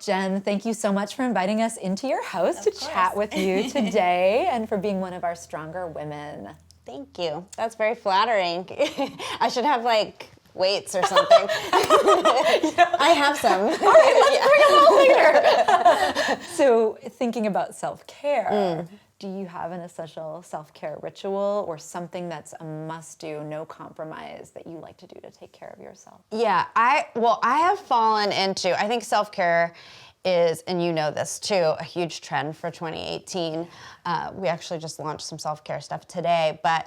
Jen, thank you so much for inviting us into your house to chat with you today and for being one of our stronger women. Thank you. That's very flattering. I should have like weights or something. I have some. All right, let's bring them all later. So thinking about self-care, do you have an essential self-care ritual or something that's a must-do, no compromise that you like to do to take care of yourself? Yeah, I have fallen into, I think self-care is, and you know this too, a huge trend for 2018. We actually just launched some self-care stuff today, but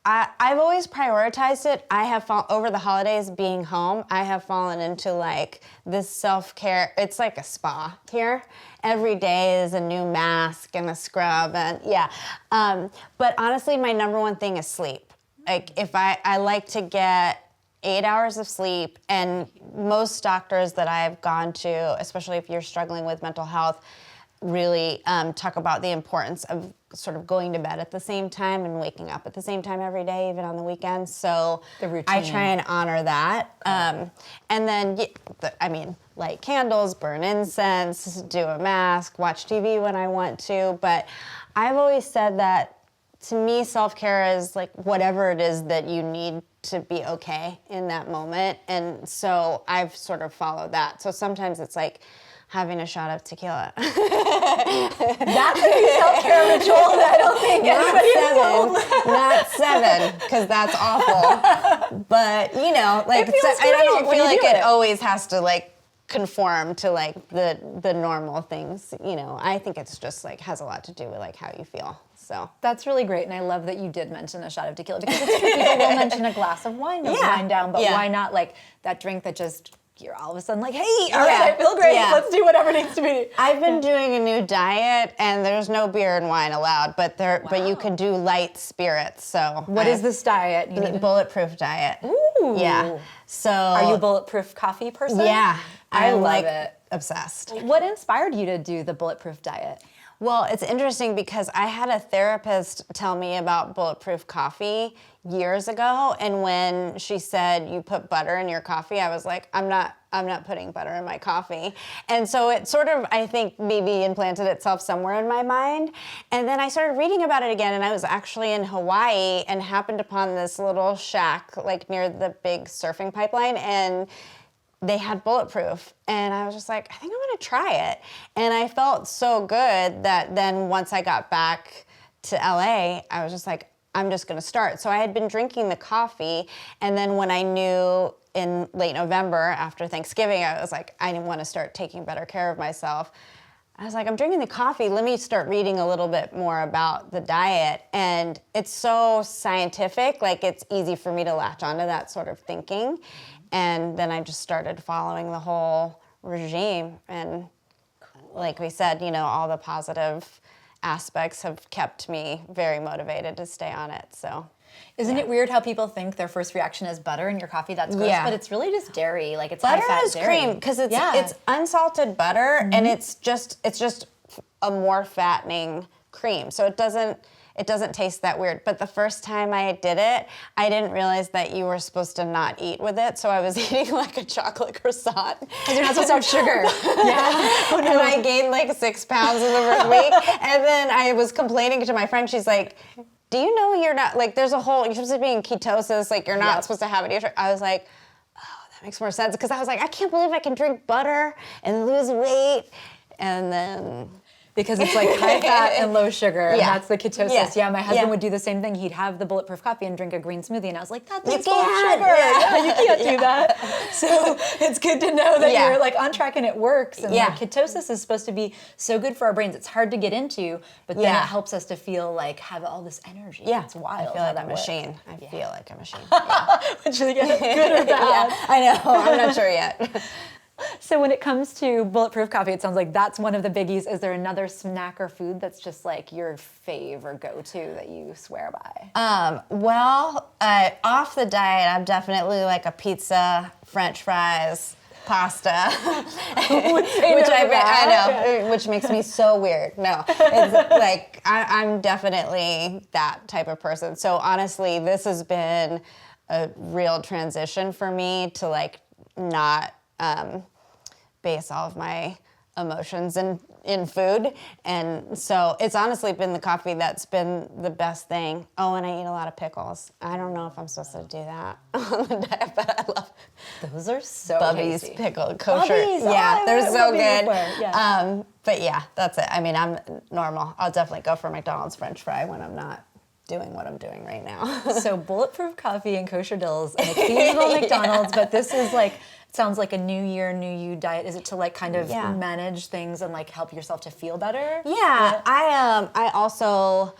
I've always prioritized it. I have over the holidays being home, I have fallen into like this self-care. It's like a spa here. Every day is a new mask and a scrub and but honestly, my number one thing is sleep. Like if I like to get 8 hours of sleep, and most doctors that I've gone to, especially if you're struggling with mental health, really talk about the importance of sort of going to bed at the same time and waking up at the same time every day, even on the weekends. So I try and honor that. And then, light candles, burn incense, do a mask, watch TV when I want to. But I've always said that to me, self-care is like whatever it is that you need to be okay in that moment. And so I've sort of followed that. So sometimes it's like having a shot of tequila. That's a self-care ritual that I don't think Not 7, because that's awful. But, you know, like, I don't feel like it always has to, like, conform to, like, the normal things. You know, I think it's just, like, has a lot to do with, like, how you feel. So that's really great, and I love that you did mention a shot of tequila, because it's true, people will mention a glass of wine, wind down, but why not, like, that drink that just, you're all of a sudden like, hey, all right, I feel great, let's do whatever needs to be. I've been doing a new diet, and there's no beer and wine allowed, but but you can do light spirits. So what is this diet? Bulletproof Diet. Ooh. Yeah. So are you a bulletproof coffee person? Yeah. I love it. Obsessed. What inspired you to do the Bulletproof Diet? Well, it's interesting because I had a therapist tell me about bulletproof coffee years ago, and when she said you put butter in your coffee, I was like, I'm not putting butter in my coffee. And so it sort of, I think, maybe implanted itself somewhere in my mind. And then I started reading about it again, and I was actually in Hawaii and happened upon this little shack like near the big surfing pipeline, and they had Bulletproof, and I was just like, I think I'm gonna try it. And I felt so good that then once I got back to LA, I was just like, I'm just gonna start. So I had been drinking the coffee, and then when I knew in late November after Thanksgiving, I was like, I want to start taking better care of myself. I was like, I'm drinking the coffee, let me start reading a little bit more about the diet. And it's so scientific, like it's easy for me to latch onto that sort of thinking. And then I just started following the whole regime. And like we said, you know, all the positive aspects have kept me very motivated to stay on it, so. Isn't it weird how people think their first reaction is butter in your coffee? That's gross, but it's really just dairy. Like it's butter high-fat is dairy. cream, because it's unsalted butter, and it's just a more fattening cream. So it doesn't taste that weird. But the first time I did it, I didn't realize that you were supposed to not eat with it. So I was eating like a chocolate croissant. Because you're not supposed to have sugar. Oh, no. And I gained like 6 pounds in the first week. And then I was complaining to my friend. She's like, do you know you're not, like there's a whole, you're supposed to be in ketosis, like you're not supposed to have any. I was like, oh, that makes more sense. Because I was like, I can't believe I can drink butter and lose weight. And then... Because it's like high fat and low sugar, and that's the ketosis. Yeah, my husband would do the same thing. He'd have the Bulletproof coffee and drink a green smoothie, and I was like, that's full of sugar. Yeah, you can't do that. So it's good to know that you're like on track and it works. And like, ketosis is supposed to be so good for our brains. It's hard to get into, but then it helps us to feel like have all this energy. Yeah, it's wild. I feel like a machine. I feel like a machine. Which is good or bad. I know. I'm not sure yet. So when it comes to Bulletproof coffee, it sounds like that's one of the biggies. Is there another snack or food that's just like your fave or go-to that you swear by? Well, off the diet, I'm definitely like a pizza, French fries, pasta, which makes me so weird. No, it's like I'm definitely that type of person. So honestly, this has been a real transition for me to like not base all of my emotions in food. And so it's honestly been the coffee that's been the best thing. Oh, and I eat a lot of pickles. I don't know if I'm supposed to do that on the diet, but I love those are so Bubby's tasty. pickle kosher. Bubby's, Yeah, they're so good. Yeah. But yeah, that's it. I mean, I'm normal. I'll definitely go for McDonald's French fry when I'm not doing what I'm doing right now. So bulletproof coffee and kosher dills and occasional McDonald's, but this is like, it sounds like a new year, new you diet. Is it to like kind of manage things and like help yourself to feel better? Yeah, I also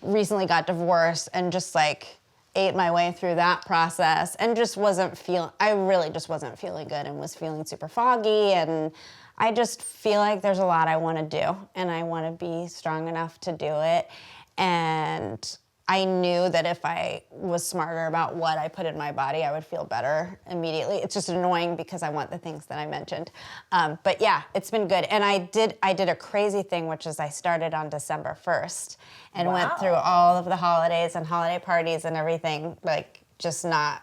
recently got divorced and just like ate my way through that process and just I really just wasn't feeling good and was feeling super foggy, and I just feel like there's a lot I want to do and I want to be strong enough to do it. And I knew that if I was smarter about what I put in my body, I would feel better immediately. It's just annoying because I want the things that I mentioned. But yeah, it's been good. And I did a crazy thing, which is I started on December 1st and went through all of the holidays and holiday parties and everything, like just not.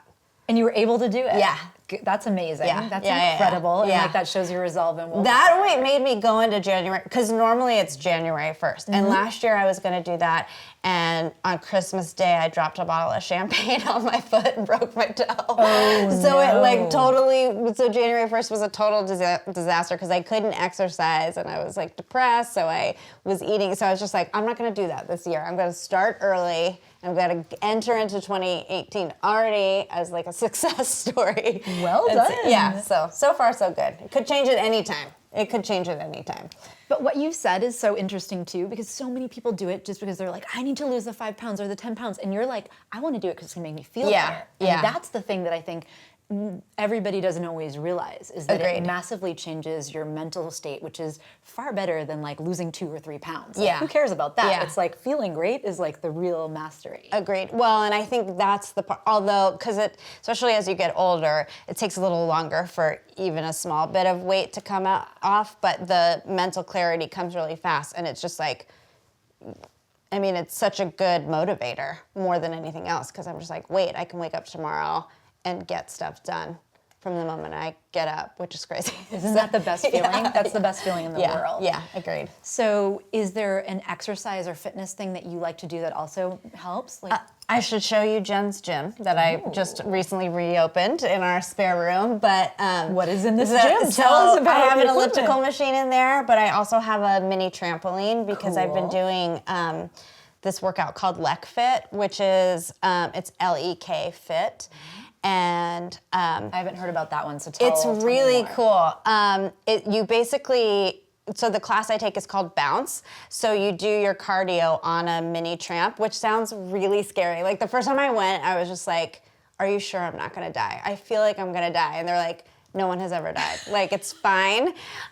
And you were able to do it? Yeah. That's amazing. Yeah. That's incredible. And like that shows your resolve and that made me go into January, because normally it's January 1st. And last year I was going to do that. And on Christmas Day, I dropped a bottle of champagne on my foot and broke my toe. Oh, so it like so January 1st was a total disaster because I couldn't exercise and I was like depressed. So I was eating. So I was just like, I'm not going to do that this year. I'm going to start early. I'm going to enter into 2018 already as like a success story. Well done. Yeah, so far so good. It could change at any time. But what you said is so interesting too, because so many people do it just because they're like, I need to lose the 5 pounds or the 10 pounds. And you're like, I want to do it because it's going to make me feel better. And that's the thing that I think everybody doesn't always realize, is that it massively changes your mental state, which is far better than like losing 2 or 3 pounds. Like, who cares about that? It's like feeling great is like the real mastery. Agreed. Well, and I think that's the part, although, because especially as you get older, it takes a little longer for even a small bit of weight to come off, but the mental clarity comes really fast, and it's just like, I mean, it's such a good motivator more than anything else, because I'm just like, wait, I can wake up tomorrow and get stuff done from the moment I get up, which is crazy. Isn't that the best feeling? That's the best feeling in the world. Yeah, agreed. So is there an exercise or fitness thing that you like to do that also helps? Like, I should show you Jen's gym that I just recently reopened in our spare room. But what is in this gym? Tell us about it. I have an elliptical machine in there, but I also have a mini trampoline because I've been doing this workout called Lek Fit, which is it's Lek Fit. And I haven't heard about that one, so tell it's really cool. You basically, so the class I take is called Bounce. So you do your cardio on a mini tramp, which sounds really scary. Like the first time I went, I was just like, are you sure I'm not gonna die? I feel like I'm gonna die. And they're like, no one has ever died. Like, it's fine.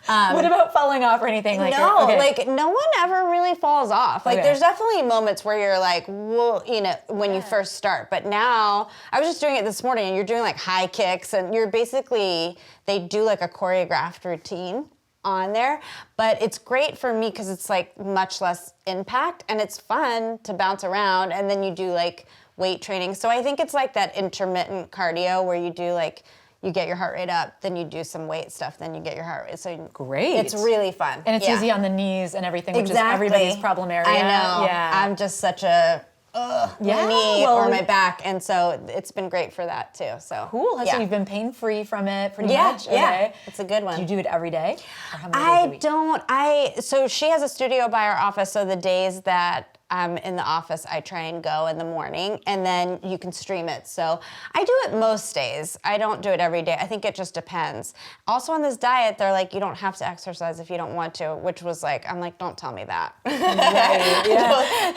What about falling off or anything? Like, no, like no one ever really falls off. Like there's definitely moments where you're like, well, you know, when you first start. But now, I was just doing it this morning, and you're doing like high kicks, and you're basically, they do like a choreographed routine on there. But it's great for me because it's like much less impact, and it's fun to bounce around, and then you do like weight training. So I think it's like that intermittent cardio where you do like, you get your heart rate up, then you do some weight stuff, then you get your heart rate. So great. It's really fun. And it's easy on the knees and everything, which is everybody's problem area. I know. Yeah. I'm just such a my knee or my back, and so it's been great for that too. So cool. So you've been pain-free from it pretty much. Yeah, it's a good one. Do you do it every day? Or how many days a week? So she has a studio by our office, so the days that I'm in the office, I try and go in the morning, and then you can stream it. So I do it most days. I don't do it every day. I think it just depends. Also on this diet, they're like, you don't have to exercise if you don't want to, which was like, I'm like, don't tell me that.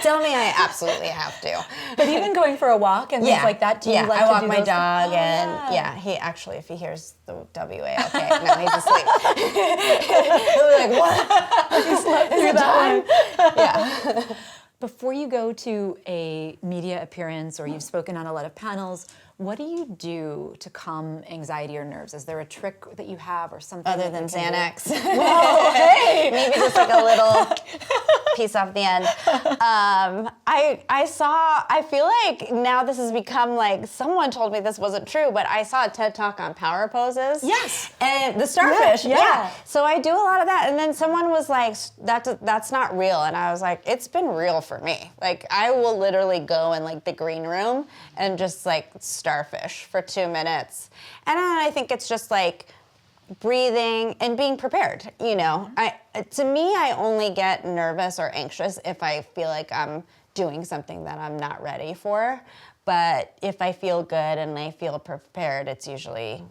Tell me I absolutely have to. But even going for a walk and things like that, do you like to do I walk my those dog, and he actually, if he hears the WA, no, he's asleep. He'll be like, what? He slept through that one. Yeah. Before you go to a media appearance or you've spoken on a lot of panels, What do you do to calm anxiety or nerves? Is there a trick that you have or something? Other than Xanax. Well, hey! Maybe just like a little piece off the end. I feel like now this has become like, someone told me this wasn't true, but I saw a TED Talk on power poses. Yes. And the starfish. Yeah. So I do a lot of that. And then someone was like, that's not real. And I was like, it's been real for me. Like, I will literally go in like the green room and just like starfish for 2 minutes. And then I think it's just like breathing and being prepared, you know. To me, I only get nervous or anxious if I feel like I'm doing something that I'm not ready for. But if I feel good and I feel prepared, it's usually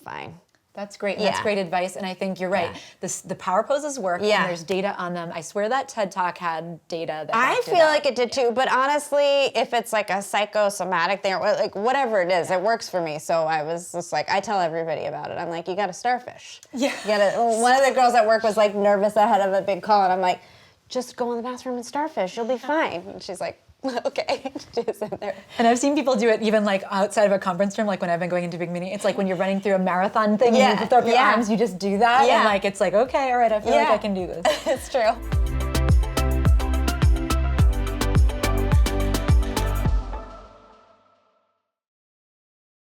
fine. That's great. That's great advice. And I think you're right. The power poses work, and there's data on them. I swear that TED Talk had data that I feel like it did too, but honestly, if it's like a psychosomatic thing, or like whatever it is, it works for me. So I was just like, I tell everybody about it. I'm like, you got to starfish. Yeah. You gotta, one of the girls at work was like nervous ahead of a big call, and I'm like, just go in the bathroom and starfish. You'll be fine. And she's like, okay, just in there. And I've seen people do it even like outside of a conference room, like when I've been going into big meetings. It's like when you're running through a marathon thing and you throw up your arms, you just do that. And like, it's like, okay, all right, I feel like I can do this. It's true.